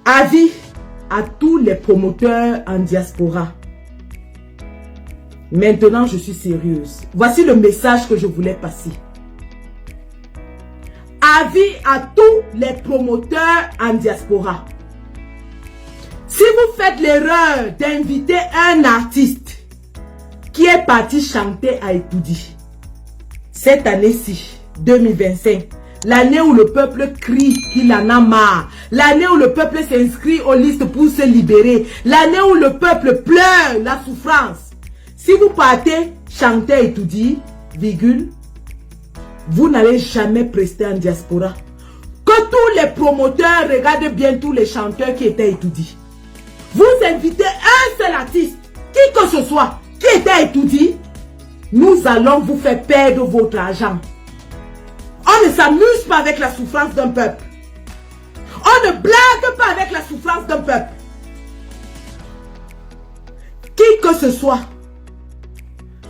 Avis à tous les promoteurs en diaspora. Maintenant, je suis sérieuse. Voici le message que je voulais passer. Avis à tous les promoteurs en diaspora. Si vous faites l'erreur d'inviter un artiste qui est parti chanter à Etoudi, cette année-ci, 2025, l'année où le peuple crie qu'il en a marre, l'année où le peuple s'inscrit aux listes pour se libérer, l'année où le peuple pleure la souffrance, si vous partez chanter à Etoudi, virgule, vous n'allez jamais prester en diaspora. Que tous les promoteurs regardent bien tous les chanteurs qui étaient à Etoudi. Vous invitez un seul artiste, qui que ce soit, qui était à Etoudi, nous allons vous faire perdre votre argent. On ne s'amuse pas avec la souffrance d'un peuple. On ne blague pas avec la souffrance d'un peuple. Qui que ce soit,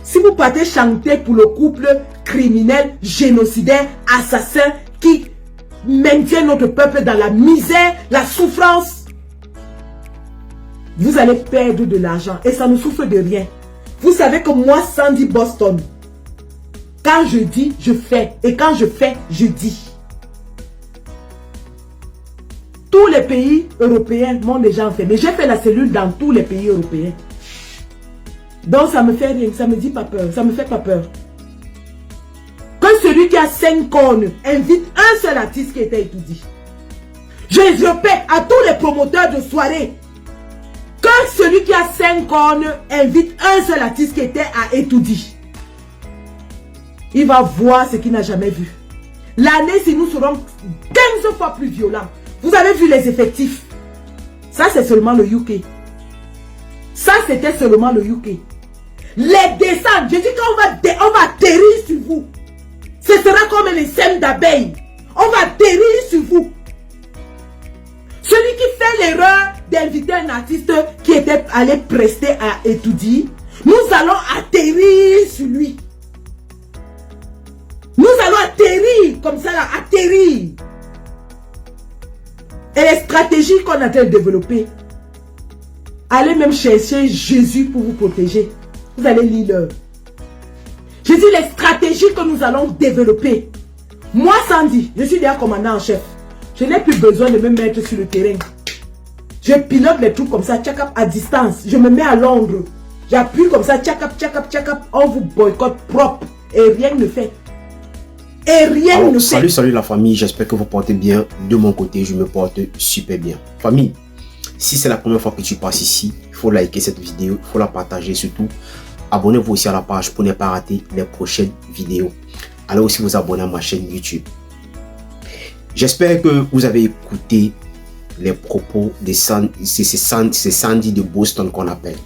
si vous partez chanter pour le couple criminel, génocidaire, assassin, qui maintient notre peuple dans la misère, la souffrance, vous allez perdre de l'argent et ça ne souffre de rien. Vous savez que moi, Sandy Boston, quand je dis, je fais. Et quand je fais, je dis. Tous les pays européens m'ont déjà fait. Mais j'ai fait la cellule dans tous les pays européens. Donc ça me fait rien, ça me dit pas peur, ça me fait pas peur. Que celui qui a 5 cornes invite un seul artiste qui était étudié. Je répète à tous les promoteurs de soirée. Que celui qui a 5 cornes invite un seul artiste qui était à Etoudi. Il va voir ce qu'il n'a jamais vu. L'année, si nous serons 15 fois plus violents. Vous avez vu les effectifs. Ça, c'est seulement le UK. Ça, c'était seulement le UK. Les descentes, je dis qu'on va atterrir sur vous. Ce sera comme les sèmes d'abeilles. On va atterrir sur vous. Celui qui fait l'erreur d'inviter un artiste qui était allé prester à Etoudi, nous allons atterrir sur lui. Nous allons atterrir comme ça, là, atterrir. Et les stratégies qu'on a développées, allez même chercher Jésus pour vous protéger. Vous allez lire l'heure. Je dis les stratégies que nous allons développer. Moi, Sandy, je suis déjà commandant en chef. Je n'ai plus besoin de me mettre sur le terrain. Je pilote les trucs comme ça, tchakap, à distance. Je me mets à Londres. J'appuie comme ça, tchakap, tchakap, tchakap. On vous boycotte propre. Et rien ne fait. Et rien ne fait. Salut la famille, j'espère que vous portez bien. De mon côté, je me porte super bien. Famille, si c'est la première fois que tu passes ici, il faut liker cette vidéo, il faut la partager surtout. Abonnez-vous aussi à la page pour ne pas rater les prochaines vidéos. Allez aussi vous abonner à ma chaîne YouTube. J'espère que vous avez écouté les propos de Sandy de Boston qu'on appelle.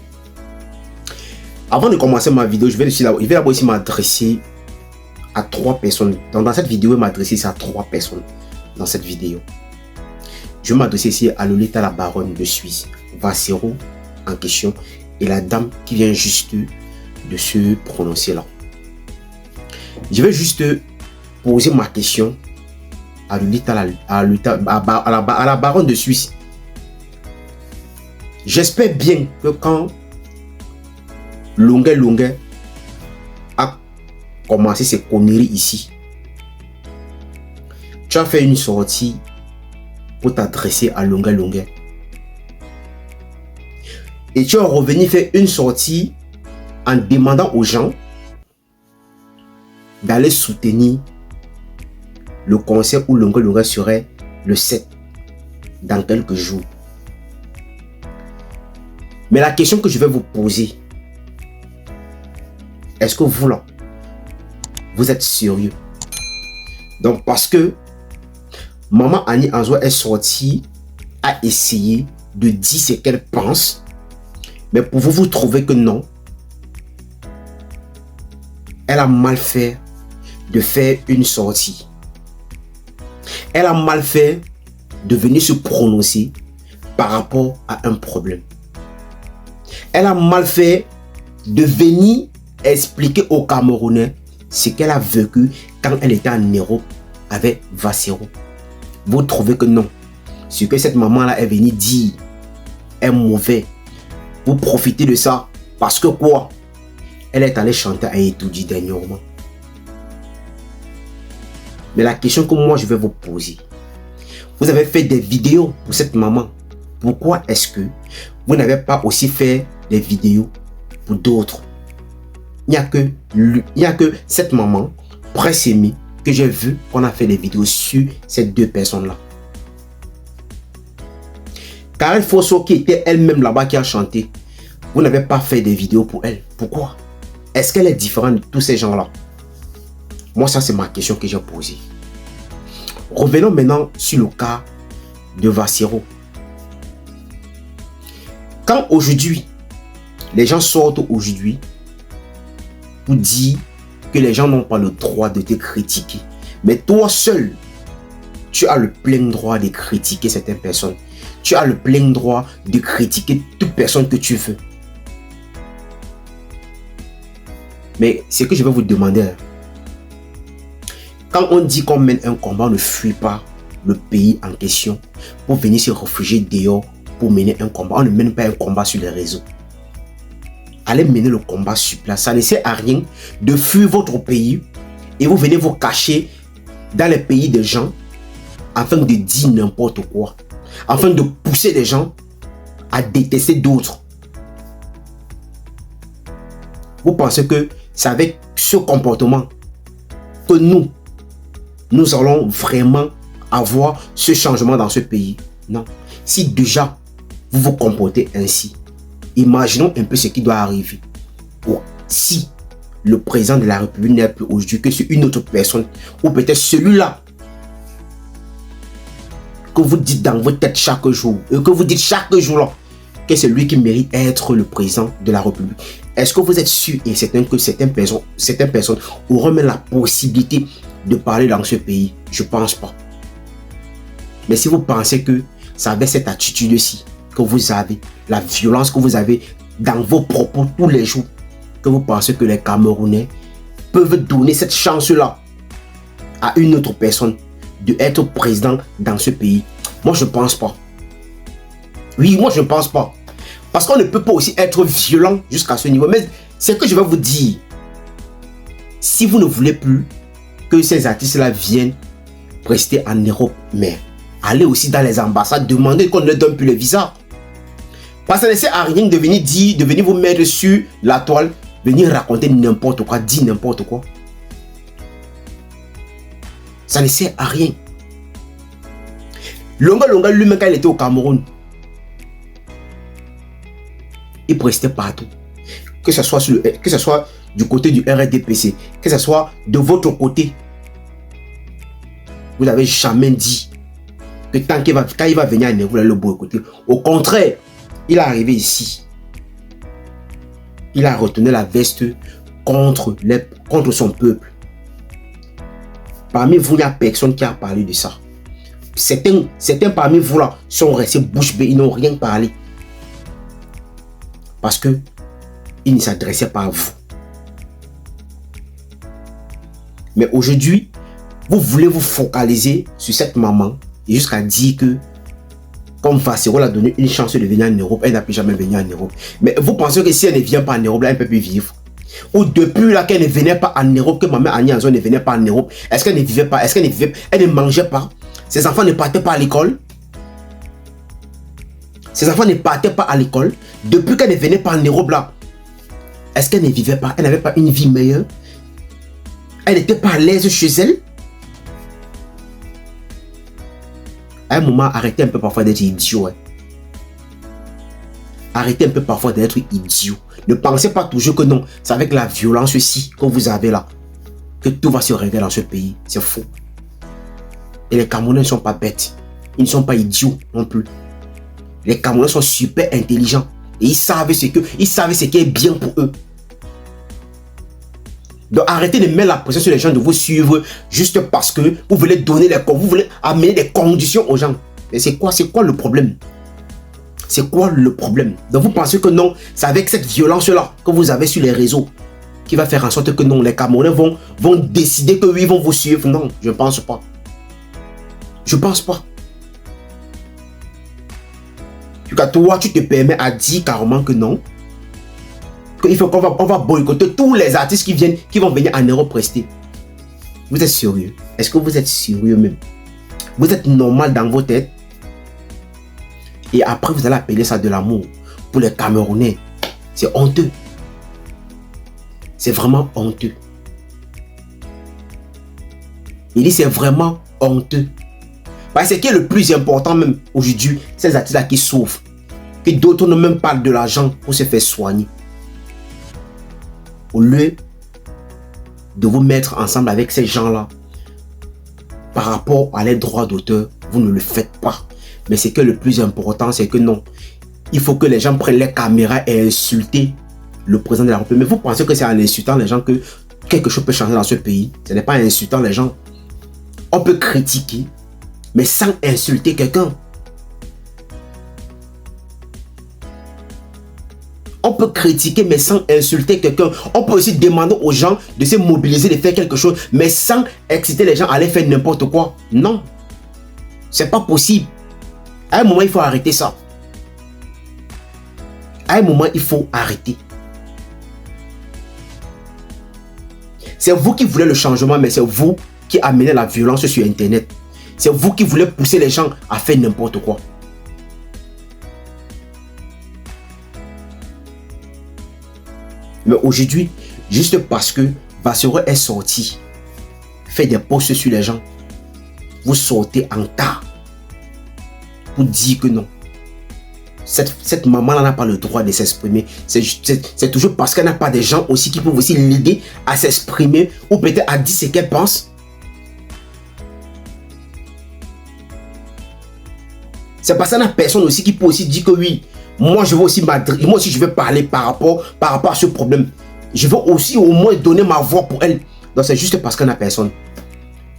Avant de commencer ma vidéo, je vais d'abord aussi m'adresser à 3 personnes. Dans cette vidéo, je vais m'adresser à 3 personnes. Dans cette vidéo, je vais m'adresser ici à Lolita la baronne de Suisse, Vassero en question, et la dame qui vient juste de se prononcer là. Je vais juste poser ma question à la baronne de Suisse. J'espère bien que quand Longue a commencé ses conneries ici, tu as fait une sortie pour t'adresser à Longue. Et tu es revenu faire une sortie en demandant aux gens d'aller soutenir le concert où Longue serait le 7 dans quelques jours. Mais la question que je vais vous poser, est-ce que vous là, vous êtes sérieux? Donc parce que Maman Annie Anzoua est sortie, a essayé de dire ce qu'elle pense, mais pour vous, vous trouvez que non. Elle a mal fait de faire une sortie. Elle a mal fait de venir se prononcer par rapport à un problème. Elle a mal fait de venir expliquer aux Camerounais ce qu'elle a vécu quand elle était en Europe avec Vassero. Vous trouvez que non. ce que cette maman-là est venue dire est mauvais. Vous profitez de ça parce que quoi? Elle est allée chanter à Etoudi dernièrement. Mais la question que moi je vais vous poser, vous avez fait des vidéos pour cette maman. Pourquoi est-ce que vous n'avez pas aussi fait des vidéos pour d'autres? Il n'y a que cette maman, Prince Emmy, que j'ai vu qu'on a fait des vidéos sur ces deux personnes-là. Karen Fosso, qui était elle-même là-bas, qui a chanté, vous n'avez pas fait des vidéos pour elle. Pourquoi? Est-ce qu'elle est différente de tous ces gens-là? Moi, ça, c'est ma question que j'ai posée. Revenons maintenant sur le cas de Vassero. Quand aujourd'hui, les gens sortent aujourd'hui pour dire que les gens n'ont pas le droit de te critiquer, mais toi seul, tu as le plein droit de critiquer certaines personnes. Tu as le plein droit de critiquer toute personne que tu veux. Mais ce que je vais vous demander, quand on dit qu'on mène un combat, on ne fuit pas le pays en question pour venir se réfugier dehors pour mener un combat. On ne mène pas un combat sur les réseaux. Allez mener le combat sur place. Ça ne sert à rien de fuir votre pays et vous venez vous cacher dans les pays des gens afin de dire n'importe quoi, afin de pousser les gens à détester d'autres. Vous pensez que c'est avec ce comportement que nous allons vraiment avoir ce changement dans ce pays? Non. Si déjà vous vous comportez ainsi, imaginons un peu ce qui doit arriver. Si le président de la République n'est plus aujourd'hui, que c'est une autre personne, ou peut-être celui-là que vous dites dans votre tête chaque jour, et que vous dites chaque jour là, que c'est lui qui mérite d'être le président de la République. Est-ce que vous êtes sûr et certain que certaines personnes auront même la possibilité de parler dans ce pays? Je ne pense pas. Mais si vous pensez que c'est avec cette attitude-ci que vous avez, la violence que vous avez dans vos propos tous les jours, que vous pensez que les Camerounais peuvent donner cette chance-là à une autre personne d'être président dans ce pays, moi je ne pense pas. Oui, moi je ne pense pas. Parce qu'on ne peut pas aussi être violent jusqu'à ce niveau. Mais c'est que je vais vous dire, si vous ne voulez plus que ces artistes-là viennent rester en Europe, mais allez aussi dans les ambassades, demandez qu'on ne donne plus le visa. Parce que ça ne sert à rien de venir dire, de venir vous mettre sur la toile, venir raconter n'importe quoi, dire n'importe quoi. Ça ne sert à rien. Longa lui-même, quand il était au Cameroun, il prestait partout. Que ce soit du côté du RDPC, que ce soit de votre côté. Vous n'avez jamais dit que quand il va venir à Névo, vous allez le boycotter. Au contraire, il est arrivé ici. Il a retenu la veste contre son peuple. Parmi vous, il n'y a personne qui a parlé de ça. Certains parmi vous là sont restés bouche bée, ils n'ont rien parlé. Parce que il ne s'adressait pas à vous. Mais aujourd'hui, vous voulez vous focaliser sur cette maman et jusqu'à dire que comme Vassero l'a donné une chance de venir en Europe, elle n'a plus jamais venu en Europe. Mais vous pensez que si elle ne vient pas en Europe, là, elle ne peut plus vivre? Ou depuis là qu'elle ne venait pas en Europe, que maman Annie Anzo ne venait pas en Europe, est-ce qu'elle ne vivait pas? Est-ce qu'elle ne vivait pas? Elle ne mangeait pas? Ses enfants ne partaient pas à l'école? Ses enfants ne partaient pas à l'école? Depuis qu'elle ne venait pas en Europe là, est-ce qu'elle ne vivait pas? Elle n'avait pas une vie meilleure? Elle n'était pas à l'aise chez elle? À un moment, arrêtez un peu parfois d'être idiot. Hein. Arrêtez un peu parfois d'être idiot. Ne pensez pas toujours que non, c'est avec la violence aussi que vous avez là que tout va se régler dans ce pays. C'est faux. Et les Camerounais ne sont pas bêtes. Ils ne sont pas idiots non plus. Les Camerounais sont super intelligents. Et ils savent ce qui est bien pour eux. Donc arrêtez de mettre la pression sur les gens de vous suivre juste parce que vous voulez vous voulez amener des conditions aux gens. Et c'est quoi le problème? C'est quoi le problème? Donc vous pensez que non, c'est avec cette violence-là que vous avez sur les réseaux qui va faire en sorte que non, les Camerounais vont décider que oui, ils vont vous suivre. Non, je ne pense pas. Je ne pense pas. Toi, tu te permets à dire carrément que non. Qu'il faut on va boycotter tous les artistes qui vont venir en Europe prester. Vous êtes sérieux? Est-ce que vous êtes sérieux même? Vous êtes normal dans vos têtes? Et après, vous allez appeler ça de l'amour. Pour les Camerounais, c'est honteux. C'est vraiment honteux. Il dit c'est vraiment honteux. Parce que ce qui est le plus important même aujourd'hui, c'est ces artistes-là qui souffrent. Que d'autres ne même parlent de l'argent pour se faire soigner. Au lieu de vous mettre ensemble avec ces gens-là, par rapport à leurs droits d'auteur, vous ne le faites pas. Mais ce qui est le plus important, c'est que non. Il faut que les gens prennent les caméras et insulter le président de la République. Mais vous pensez que c'est en insultant les gens que quelque chose peut changer dans ce pays? Ce n'est pas en insultant les gens. On peut critiquer, mais sans insulter quelqu'un. On peut critiquer, mais sans insulter quelqu'un. On peut aussi demander aux gens de se mobiliser, de faire quelque chose, mais sans exciter les gens à aller faire n'importe quoi. Non. C'est pas possible. À un moment, il faut arrêter ça. À un moment, il faut arrêter. C'est vous qui voulez le changement, mais c'est vous qui amenez la violence sur Internet. C'est vous qui voulez pousser les gens à faire n'importe quoi. Mais aujourd'hui, juste parce que Bassero est sorti, fait des posts sur les gens, vous sortez en tas pour dire que non. Cette maman-là n'a pas le droit de s'exprimer. C'est toujours parce qu'elle n'a pas des gens aussi qui peuvent aussi l'aider à s'exprimer ou peut-être à dire ce qu'elle pense. C'est parce qu'elle n'a personne aussi qui peut aussi dire que oui, moi je veux aussi moi aussi je veux parler par rapport à ce problème. Je veux aussi au moins donner ma voix pour elle. Donc c'est juste parce qu'elle n'a personne.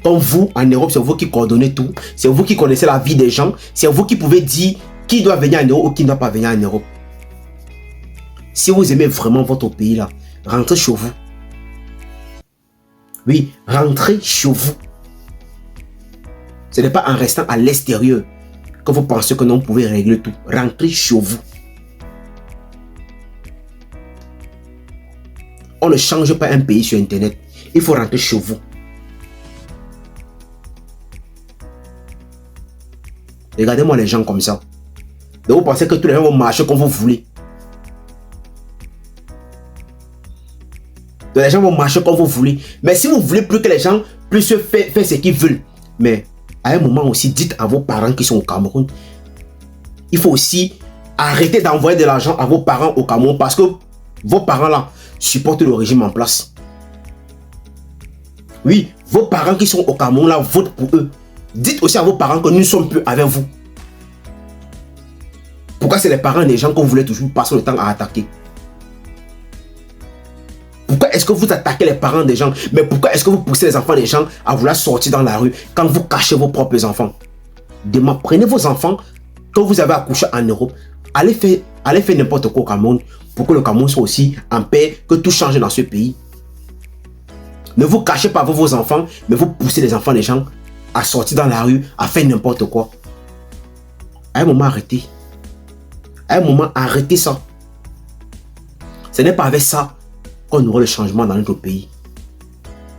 Comme vous, en Europe, c'est vous qui coordonnez tout. C'est vous qui connaissez la vie des gens. C'est vous qui pouvez dire qui doit venir en Europe ou qui ne doit pas venir en Europe. Si vous aimez vraiment votre pays là, rentrez chez vous. Oui, rentrez chez vous. Ce n'est pas en restant à l'extérieur que vous pensez que non, vous pouvez régler tout. Rentrez chez vous. On ne change pas un pays sur Internet. Il faut rentrer chez vous. Regardez-moi les gens comme ça. Et vous pensez que tous les gens vont marcher comme vous voulez. Les gens vont marcher comme vous voulez. Mais si vous voulez plus que les gens puissent faire ce qu'ils veulent, mais à un moment aussi, dites à vos parents qui sont au Cameroun, il faut aussi arrêter d'envoyer de l'argent à vos parents au Cameroun parce que vos parents là supportent le régime en place. Oui, vos parents qui sont au Cameroun là votent pour eux. Dites aussi à vos parents que nous ne sommes plus avec vous. Pourquoi c'est les parents des gens que vous voulez toujours passer le temps à attaquer? Pourquoi est-ce que vous attaquez les parents des gens? Mais pourquoi est-ce que vous poussez les enfants des gens à vouloir sortir dans la rue quand vous cachez vos propres enfants? Prenez vos enfants que vous avez accouchés en Europe, allez faire n'importe quoi au Cameroun pour que le Cameroun soit aussi en paix, que tout change dans ce pays. Ne vous cachez pas vos enfants, mais vous poussez les enfants des gens à sortir dans la rue, à faire n'importe quoi. À un moment, arrêtez. À un moment, arrêtez ça. Ce n'est pas avec ça qu'on aura le changement dans notre pays.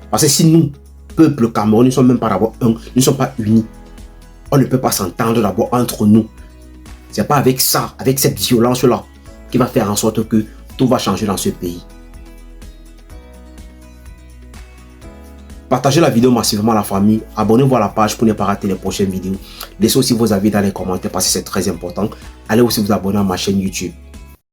Parce que si nous, peuple Cameroun, ne sommes même pas d'abord un, ne sommes pas unis, on ne peut pas s'entendre d'abord entre nous. Ce n'est pas avec ça, avec cette violence-là, qui va faire en sorte que tout va changer dans ce pays. Partagez la vidéo massivement à la famille. Abonnez-vous à la page pour ne pas rater les prochaines vidéos. Laissez aussi vos avis dans les commentaires parce que c'est très important. Allez aussi vous abonner à ma chaîne YouTube.